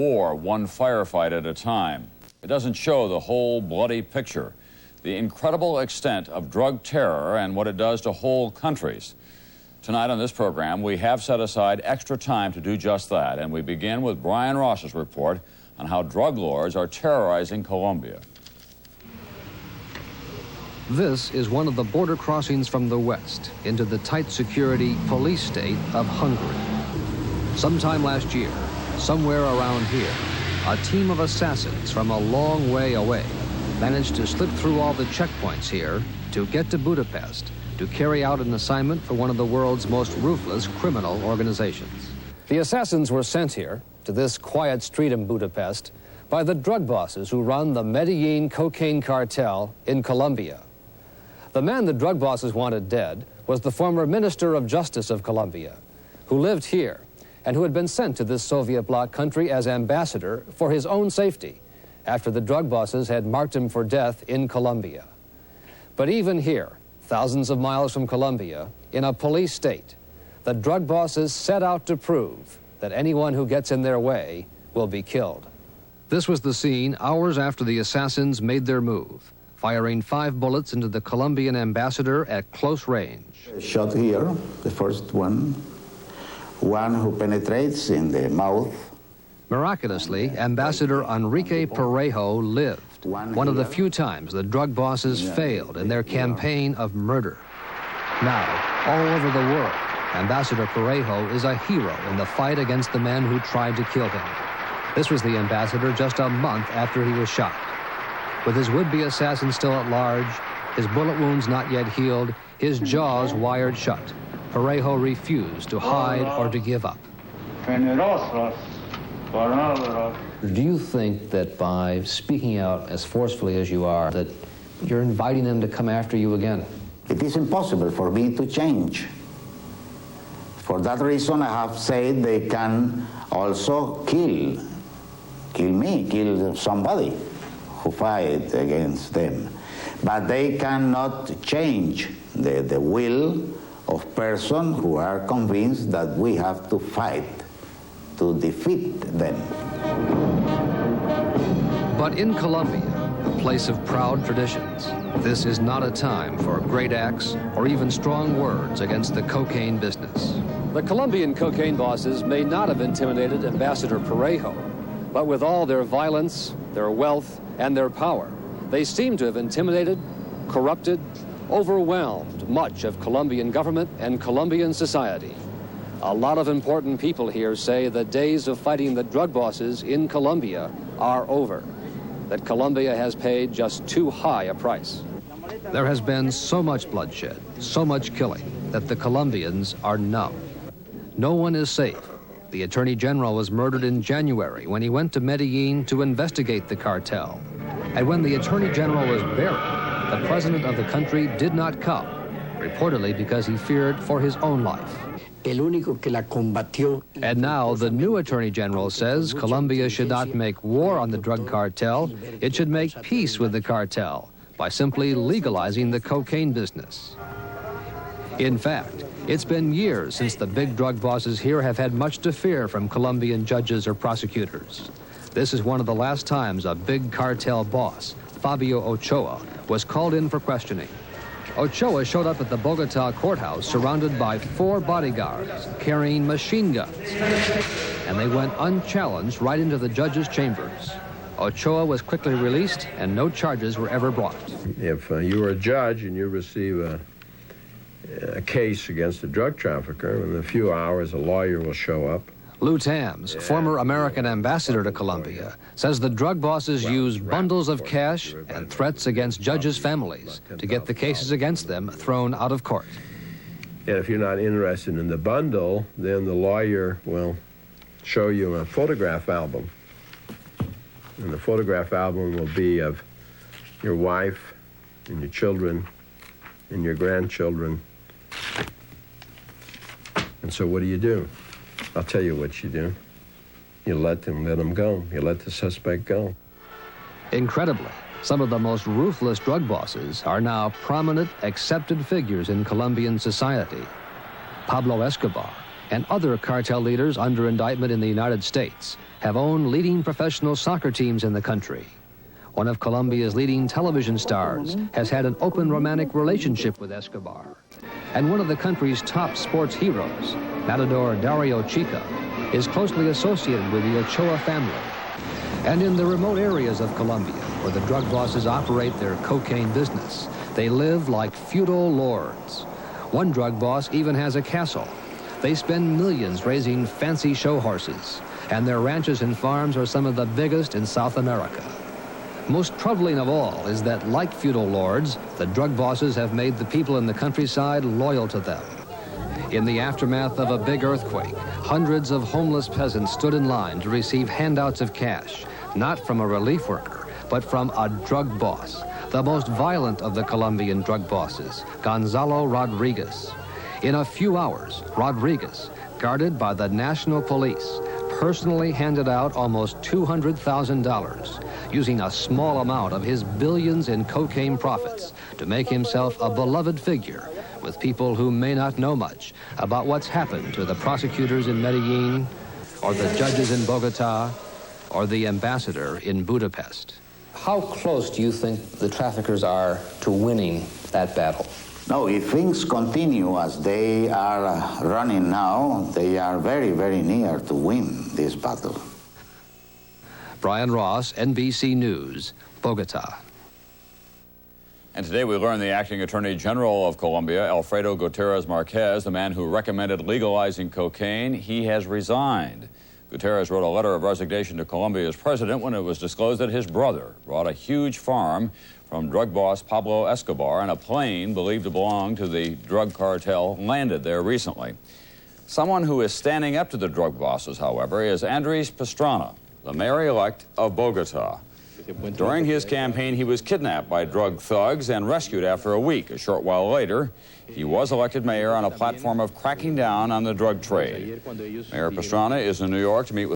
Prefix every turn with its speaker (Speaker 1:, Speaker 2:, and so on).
Speaker 1: War one firefight at a time. It doesn't show the whole bloody picture, the incredible extent of drug terror and what it does to whole countries. Tonight on this program, we have set aside extra time to do just that, and we begin with Brian Ross's report on how drug lords are terrorizing Colombia.
Speaker 2: This is one of the border crossings from the west into the tight security police state of Hungary. Sometime last year, somewhere around here, a team of assassins from a long way away managed to slip through all the checkpoints here to get to Budapest to carry out an assignment for one of the world's most ruthless criminal organizations. The assassins were sent here, to this quiet street in Budapest, by the drug bosses who run the Medellin cocaine cartel in Colombia. The man the drug bosses wanted dead was the former Minister of Justice of Colombia, who lived here and who had been sent to this Soviet bloc country as ambassador for his own safety after the drug bosses had marked him for death in Colombia. But even here, thousands of miles from Colombia, in a police state, the drug bosses set out to prove that anyone who gets in their way will be killed. This was the scene hours after the assassins made their move, firing 5 bullets into the Colombian ambassador at close range.
Speaker 3: Shot here, the first one who penetrates in the mouth.
Speaker 2: Miraculously, Ambassador Enrique Parejo lived, one of the few times the drug bosses failed in their campaign of murder. Now, all over the world, Ambassador Parejo is a hero in the fight against the men who tried to kill him. This was the ambassador just a month after he was shot. With his would-be assassin still at large, his bullet wounds not yet healed, his jaws wired shut, Parejo refused to hide or to give up.
Speaker 4: Do you think that by speaking out as forcefully as you are, that you're inviting them to come after you again?
Speaker 3: It is impossible for me to change. For that reason, I have said they can also kill me, kill somebody who fight against them. But they cannot change the will of persons who are convinced that we have to fight to defeat them.
Speaker 2: But in Colombia, a place of proud traditions, this is not a time for great acts or even strong words against the cocaine business. The Colombian cocaine bosses may not have intimidated Ambassador Parejo, but with all their violence, their wealth, and their power, they seem to have intimidated, corrupted, overwhelmed much of Colombian government and Colombian society. A lot of important people here say the days of fighting the drug bosses in Colombia are over, that Colombia has paid just too high a price. There has been so much bloodshed, so much killing, that the Colombians are numb. No one is safe. The Attorney General was murdered in January when he went to Medellin to investigate the cartel. And when the Attorney General was buried, the president of the country did not come, reportedly because he feared for his own life. And now the new Attorney General says Colombia should not make war on the drug cartel, it should make peace with the cartel by simply legalizing the cocaine business. In fact, it's been years since the big drug bosses here have had much to fear from Colombian judges or prosecutors. This is one of the last times a big cartel boss, Fabio Ochoa, was called in for questioning. Ochoa showed up at the Bogota courthouse surrounded by 4 bodyguards carrying machine guns. And they went unchallenged right into the judge's chambers. Ochoa was quickly released and no charges were ever brought.
Speaker 5: If you were a judge and you receive a case against a drug trafficker, in a few hours a lawyer will show up.
Speaker 2: Lou Tams, former American ambassador to Colombia, says the drug bosses use bundles of cash and threats against judges' families to get the cases against them thrown out of court.
Speaker 5: And if you're not interested in the bundle, then the lawyer will show you a photograph album. And the photograph album will be of your wife and your children and your grandchildren. And so what do? I'll tell you what you do. You let them go. You let the suspect go.
Speaker 2: Incredibly, some of the most ruthless drug bosses are now prominent, accepted figures in Colombian society. Pablo Escobar, and other cartel leaders under indictment in the United States have owned leading professional soccer teams in the country. One of Colombia's leading television stars has had an open romantic relationship with Escobar. And one of the country's top sports heroes, Matador Dario Chica, is closely associated with the Ochoa family. And in the remote areas of Colombia, where the drug bosses operate their cocaine business, they live like feudal lords. One drug boss even has a castle. They spend millions raising fancy show horses, and their ranches and farms are some of the biggest in South America. Most troubling of all is that, like feudal lords, the drug bosses have made the people in the countryside loyal to them. In the aftermath of a big earthquake, hundreds of homeless peasants stood in line to receive handouts of cash, not from a relief worker, but from a drug boss, the most violent of the Colombian drug bosses, Gonzalo Rodriguez. In a few hours, Rodriguez, guarded by the national police, personally handed out almost $200,000, using a small amount of his billions in cocaine profits to make himself a beloved figure with people who may not know much about what's happened to the prosecutors in Medellin, or the judges in Bogota, or the ambassador in Budapest.
Speaker 4: How close do you think the traffickers are to winning that battle?
Speaker 3: No, if things continue as they are running now, they are very, very near to win this battle.
Speaker 2: Brian Ross, NBC News, Bogota.
Speaker 1: And today we learn the acting Attorney General of Colombia, Alfredo Gutierrez Marquez, the man who recommended legalizing cocaine, he has resigned. Gutierrez wrote a letter of resignation to Colombia's president when it was disclosed that his brother bought a huge farm from drug boss Pablo Escobar, and a plane believed to belong to the drug cartel landed there recently. Someone who is standing up to the drug bosses, however, is Andres Pastrana, the mayor-elect of Bogota. During his campaign, he was kidnapped by drug thugs and rescued after a week. A short while later, he was elected mayor on a platform of cracking down on the drug trade. Mayor Pastrana is in New York to meet with